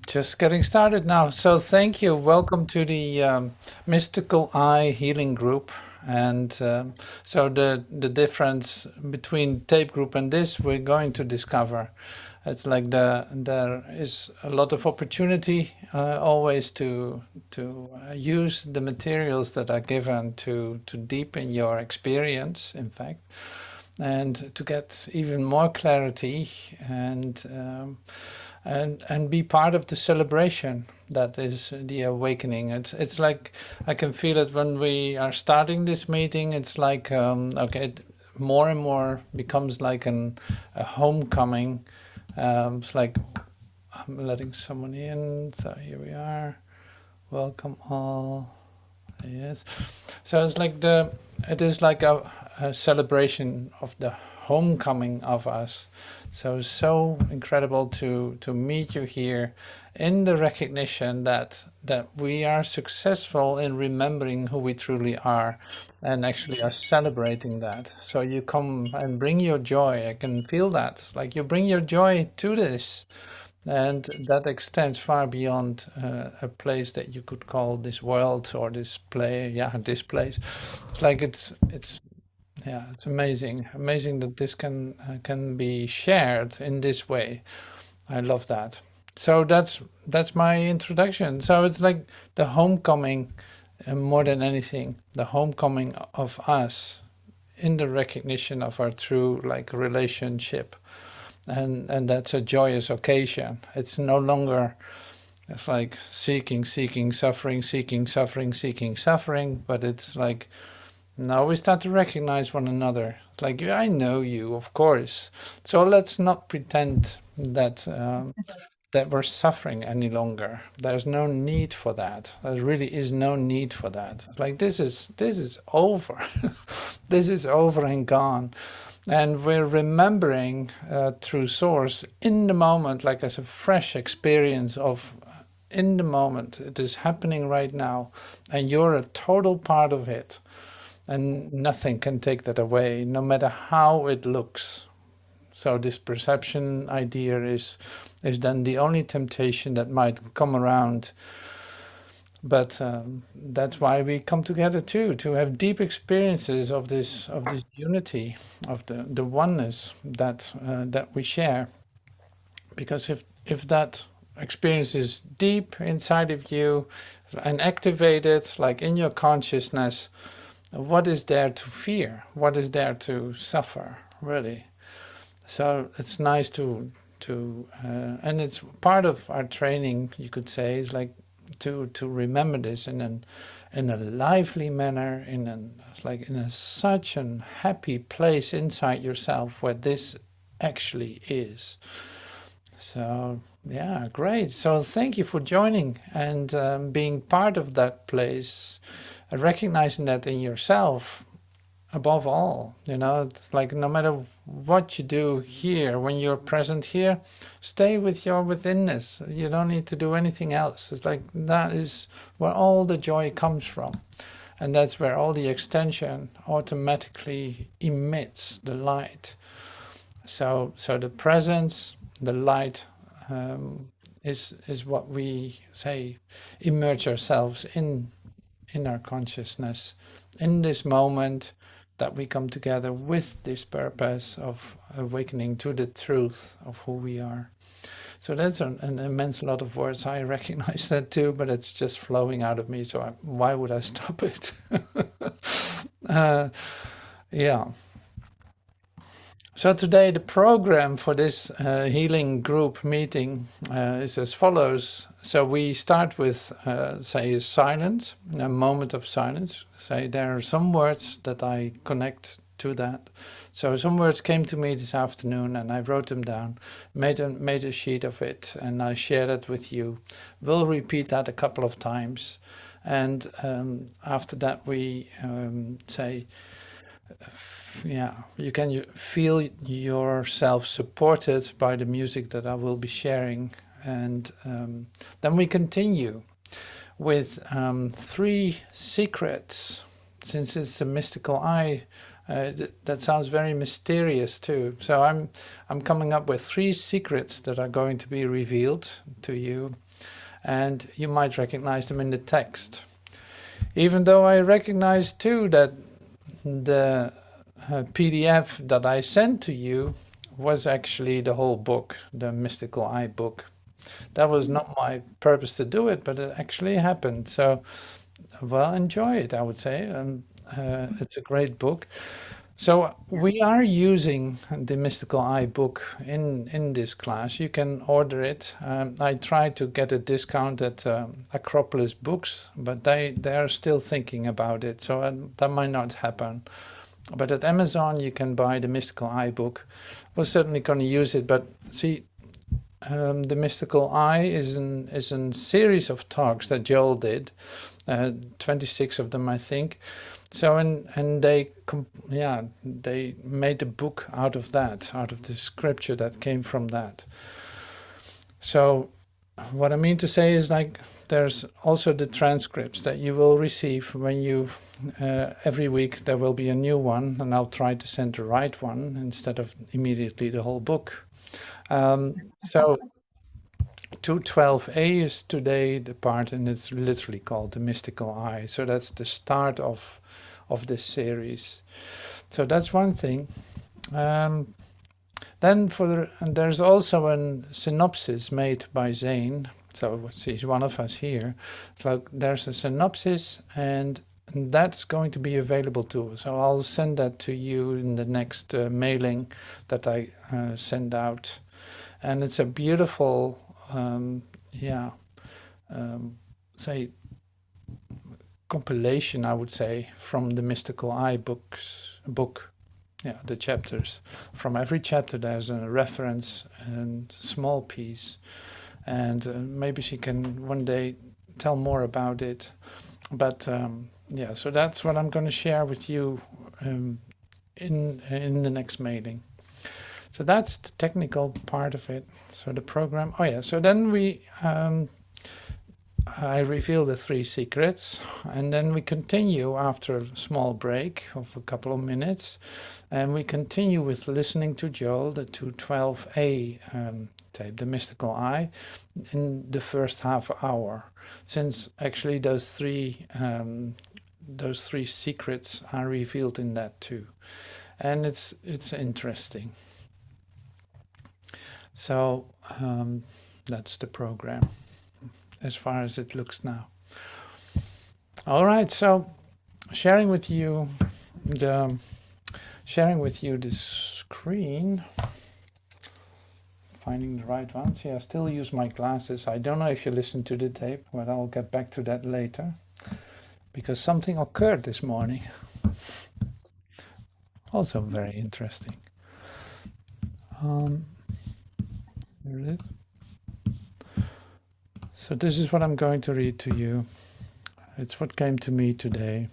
Just getting started now. So thank you. Welcome to the Mystical Eye Healing Group. And so the difference between tape group and this, we're going to discover. It's like there is a lot of opportunity always to use the materials that are given to deepen your experience, in fact, and to get even more clarity and be part of the celebration that is the awakening. It's like I can feel it when we are starting this meeting. It's like okay, more and more becomes like a homecoming. It's like I'm letting someone in. So here we are. Welcome all. Yes. So it's like it is like a celebration of the homecoming of us. So incredible to meet you here in the recognition that we are successful in remembering who we truly are and actually are celebrating that. So you come and bring your joy. I can feel that. Like you bring your joy to this. And that extends far beyond a place that you could call this world or this play. Yeah, this place. It's like yeah, it's amazing that this can be shared in this way. I love that. So that's my introduction. So it's like the homecoming, more than anything, the homecoming of us in the recognition of our true like relationship, and that's a joyous occasion. It's no longer it's like seeking suffering, seeking suffering, but it's like now we start to recognize one another. It's like, I know you, of course. So let's not pretend that we're suffering any longer. There's no need for that. There really is no need for that. Like this is over. This is over and gone. And we're remembering through source in the moment, like as a fresh experience of in the moment. It is happening right now, and you're a total part of it. And nothing can take that away, no matter how it looks. So this perception idea is then the only temptation that might come around. But that's why we come together too, to have deep experiences of this unity, of the oneness that we share. Because if that experience is deep inside of you and activated, like in your consciousness, what is there to fear? What is there to suffer, really? So it's nice and it's part of our training, you could say, is like to remember this in a lively manner, in such a happy place inside yourself where this actually is. So yeah, great. So thank you for joining and being part of that place, recognizing that in yourself above all. It's like no matter what you do here, when you're present here, stay with your withinness. You don't need to do anything else. It's like that is where all the joy comes from. And that's where all the extension automatically emits the light. So the presence, the light, is what we say, immerse ourselves in our consciousness in this moment that we come together with this purpose of awakening to the truth of who we are. So that's an immense lot of words. I recognize that too, but it's just flowing out of me. So why would I stop it? Yeah. So today the program for this healing group meeting is as follows. So we start with, say, silence, a moment of silence. Say there are some words that I connect to that. So some words came to me this afternoon and I wrote them down, made a sheet of it, and I shared it with you. We'll repeat that a couple of times. And after that we say, yeah, you can feel yourself supported by the music that I will be sharing. And then we continue with three secrets. Since it's a mystical eye That sounds very mysterious too. So I'm coming up with 3 secrets that are going to be revealed to you, and you might recognize them in the text. Even though I recognize too that the PDF that I sent to you was actually the whole book, the Mystical Eye book. That was not my purpose to do it, but it actually happened. So, well, enjoy it, I would say. It's a great book. So we are using the Mystical Eye book in this class. You can order it. I tried to get a discount at Acropolis Books, but they are still thinking about it, so that might not happen. But at Amazon you can buy the Mystical Eye book. We're certainly going to use it, but see, the Mystical Eye is a series of talks that Joel did, 26 of them, I think. So and they made a book out of that, out of the scripture that came from that. So what I mean to say is, like, there's also the transcripts that you will receive when you every week there will be a new one, and I'll try to send the right one instead of immediately the whole book. So 212a is today the part, and it's literally called the Mystical Eye. So that's the start of this series. So that's one thing. Then there's also a synopsis made by Zane. So he's one of us here. So there's a synopsis, and that's going to be available too. So I'll send that to you in the next mailing that I send out. And it's a beautiful, say, compilation, I would say, from the Mystical Eye book. Yeah, the chapters. From every chapter there's a reference and small piece, and maybe she can one day tell more about it. But yeah, so that's what I'm going to share with you in the next mailing. So that's the technical part of it. So the program. Oh yeah. So then I reveal the 3 secrets, and then we continue after a small break of a couple of minutes, and we continue with listening to Joel, the 212a tape, the Mystical Eye, in the first half hour, since actually those three secrets are revealed in that too, and it's interesting. So that's the program as far as it looks now. All right, so sharing with you the screen, finding the right ones. Yeah, I still use my glasses. I don't know if you listened to the tape, but I'll get back to that later, because something occurred this morning. Also very interesting. Here it is. So this is what I'm going to read to you. It's what came to me today.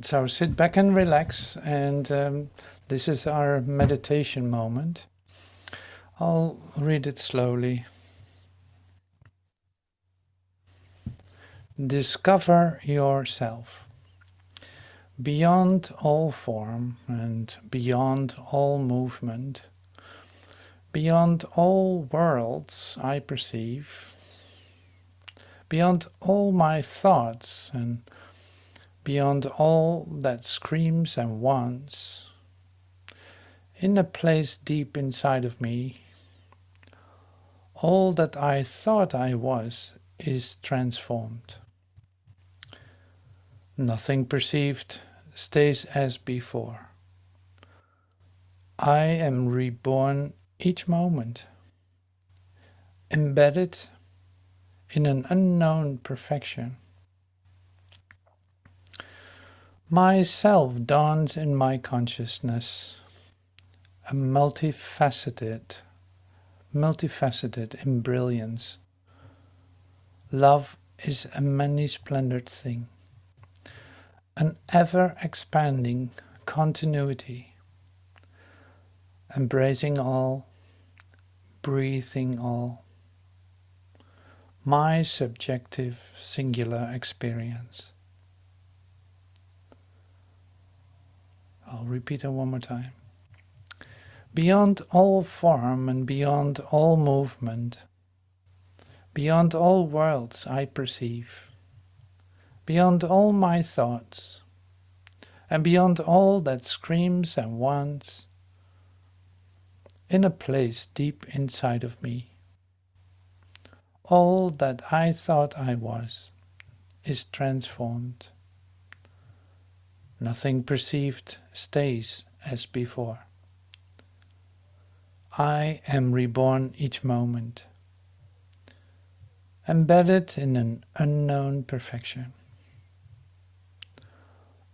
So sit back and relax, and this is our meditation moment. I'll read it slowly. Discover yourself. Beyond all form and beyond all movement, beyond all worlds I perceive, beyond all my thoughts and beyond all that screams and wants, in a place deep inside of me, all that I thought I was is transformed. Nothing perceived stays as before. I am reborn each moment, embedded in an unknown perfection. Myself dawns in my consciousness, a multifaceted in brilliance. Love is a many-splendored thing, an ever-expanding continuity, embracing all, breathing all. My subjective singular experience. I'll repeat it one more time. Beyond all form and beyond all movement, beyond all worlds I perceive, beyond all my thoughts, and beyond all that screams and wants, in a place deep inside of me, all that I thought I was is transformed. Nothing perceived stays as before. I am reborn each moment, embedded in an unknown perfection.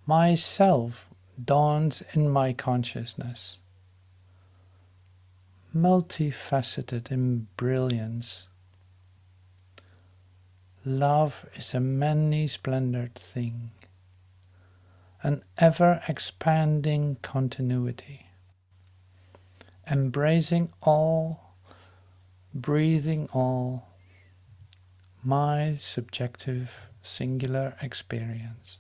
Myself dawns in my consciousness, multifaceted in brilliance. Love is a many-splendored thing, an ever-expanding continuity, embracing all, breathing all, my subjective singular experience.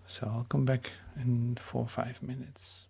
So I'll come back in 4 or 5 minutes.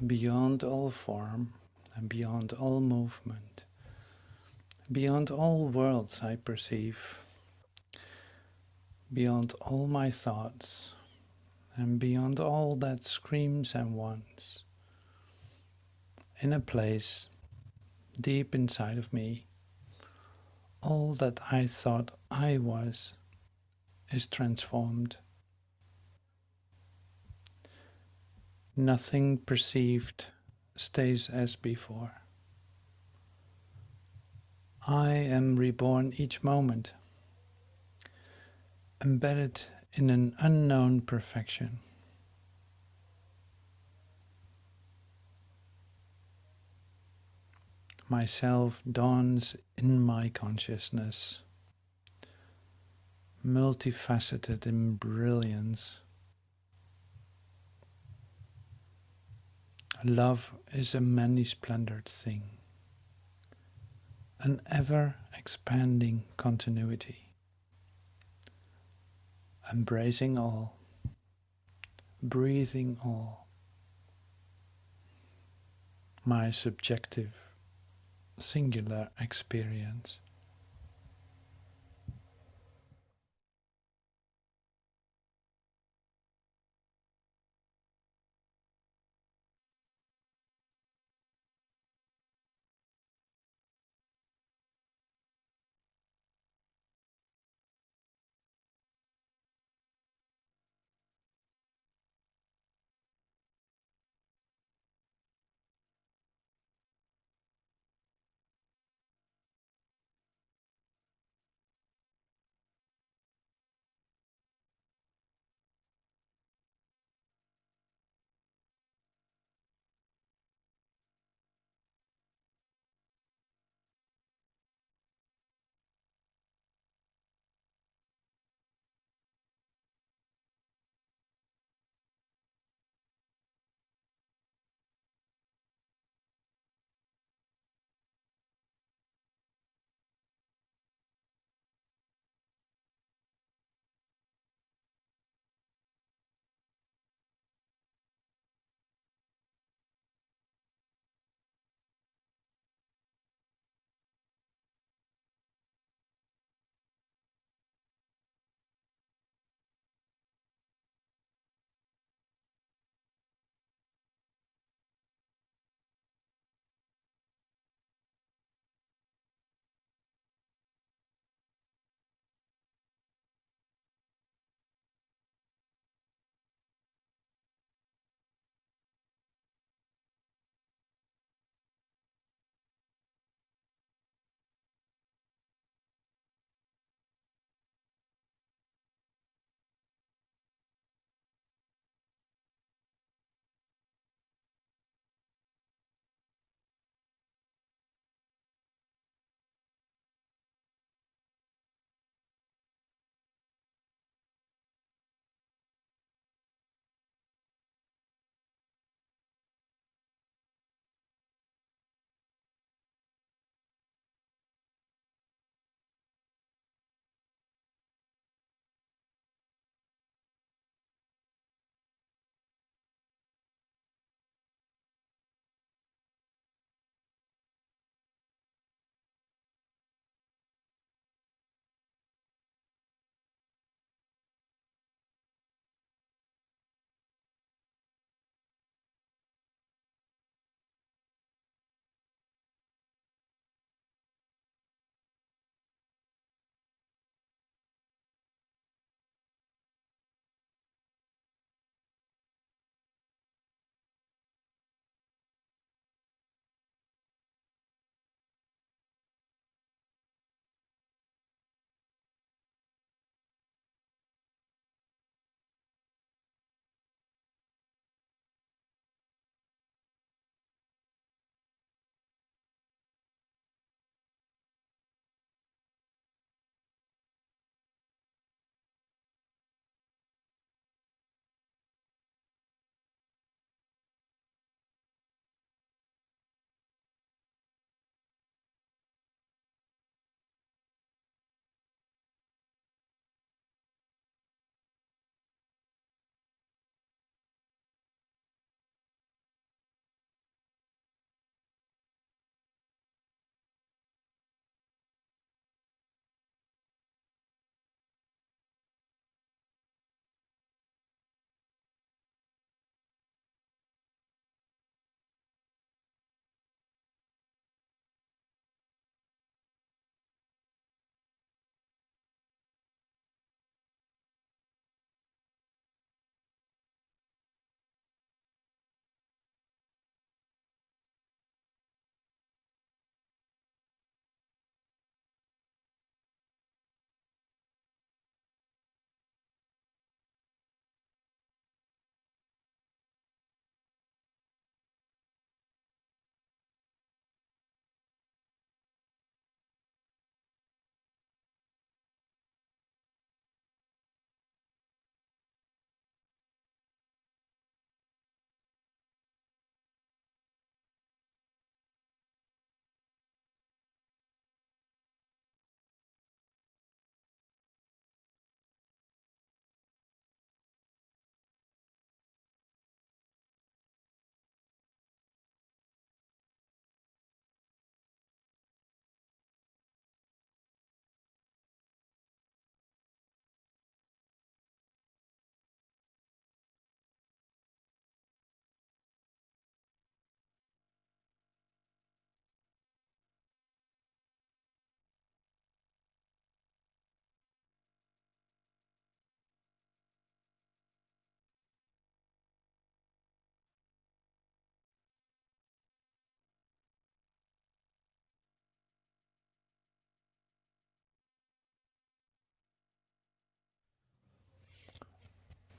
beyond all form and beyond all movement, beyond all worlds I perceive, beyond all my thoughts, and beyond all that screams and wants, in a place deep inside of me, all that I thought I was is transformed. Nothing perceived stays as before. I am reborn each moment, embedded in an unknown perfection. Myself dawns in my consciousness, multifaceted in brilliance. Love is a many splendored thing, an ever expanding continuity, embracing all, breathing all. My subjective, singular experience.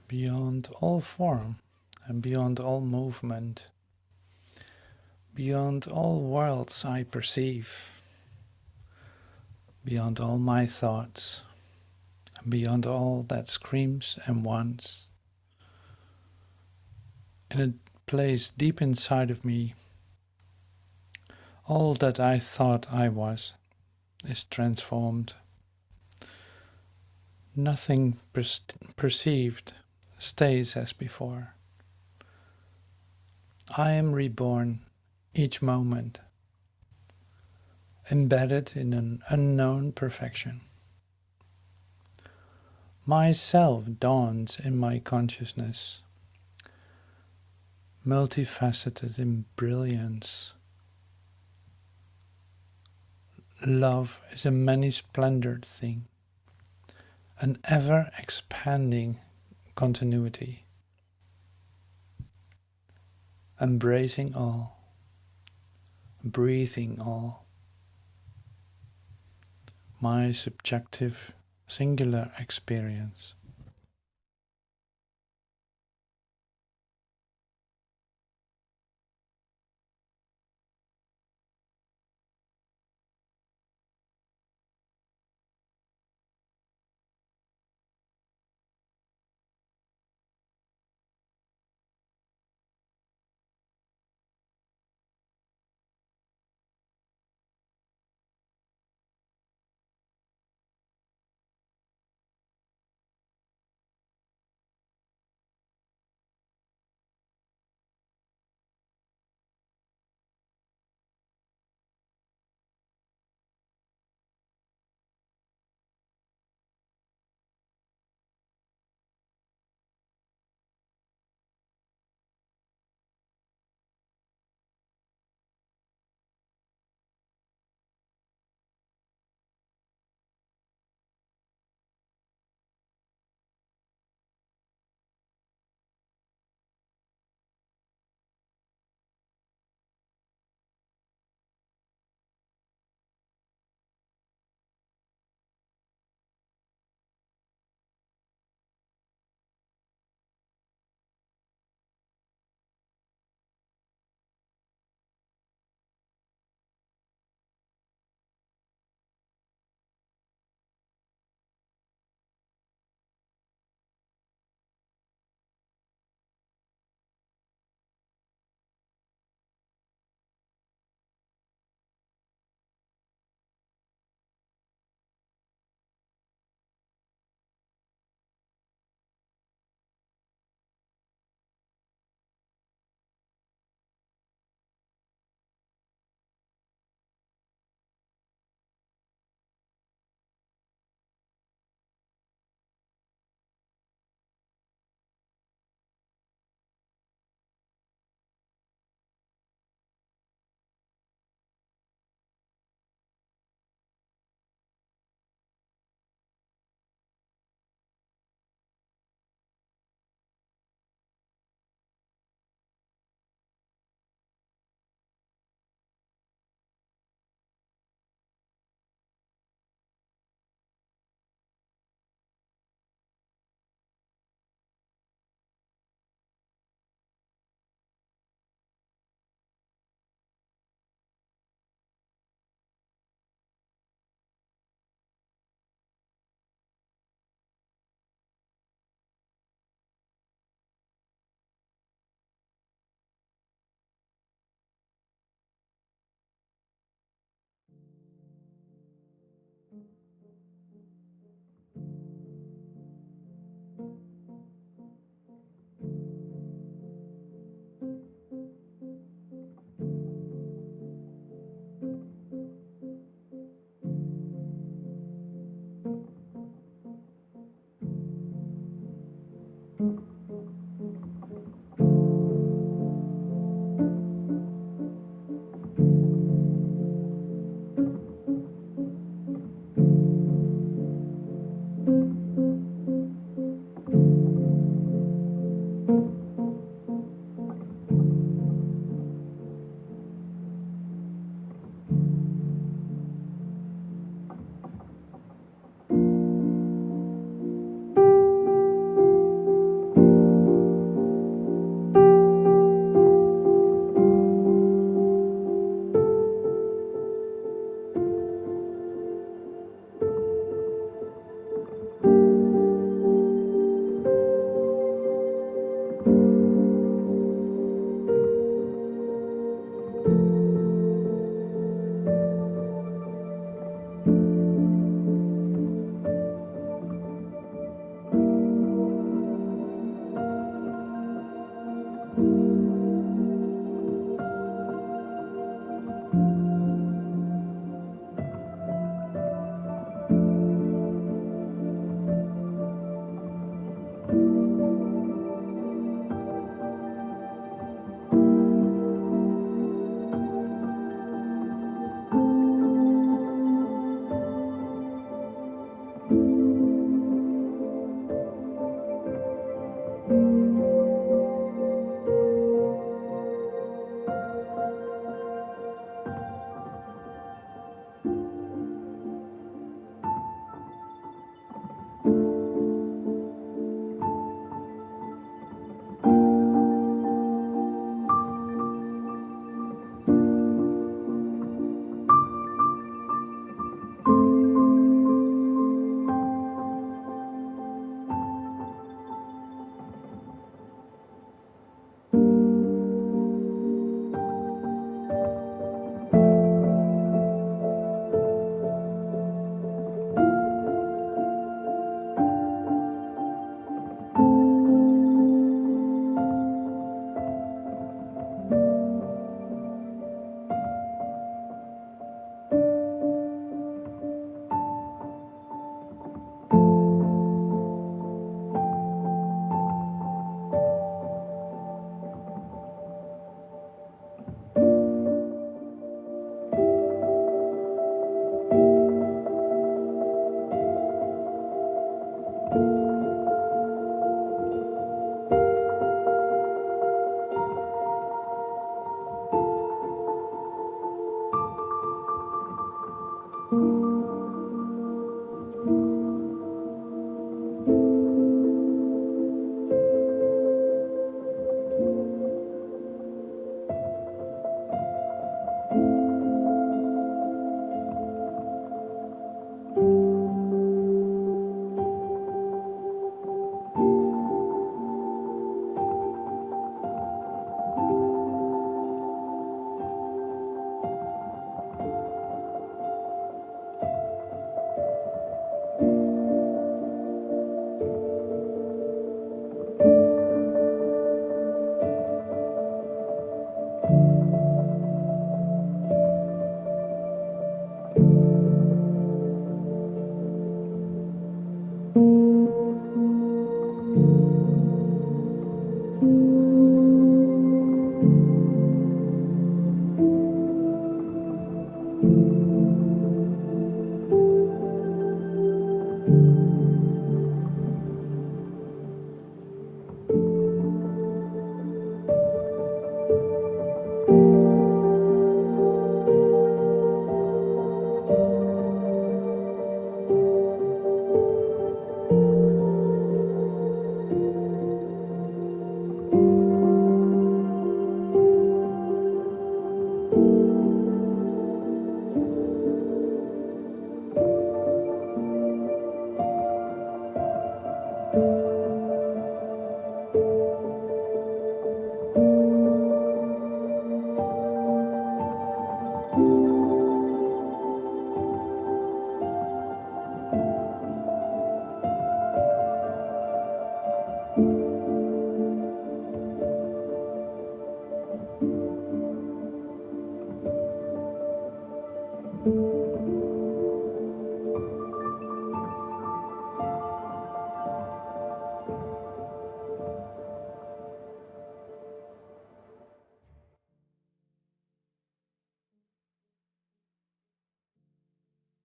beyond all form and beyond all movement, beyond all worlds I perceive, beyond all my thoughts, and beyond all that screams and wants. In a place deep inside of me, all that I thought I was is transformed. Nothing perceived stays as before. I am reborn each moment, embedded in an unknown perfection. Myself dawns in my consciousness, multifaceted in brilliance. Love is a many-splendored thing, an ever-expanding continuity, embracing all, breathing all. My subjective, singular experience.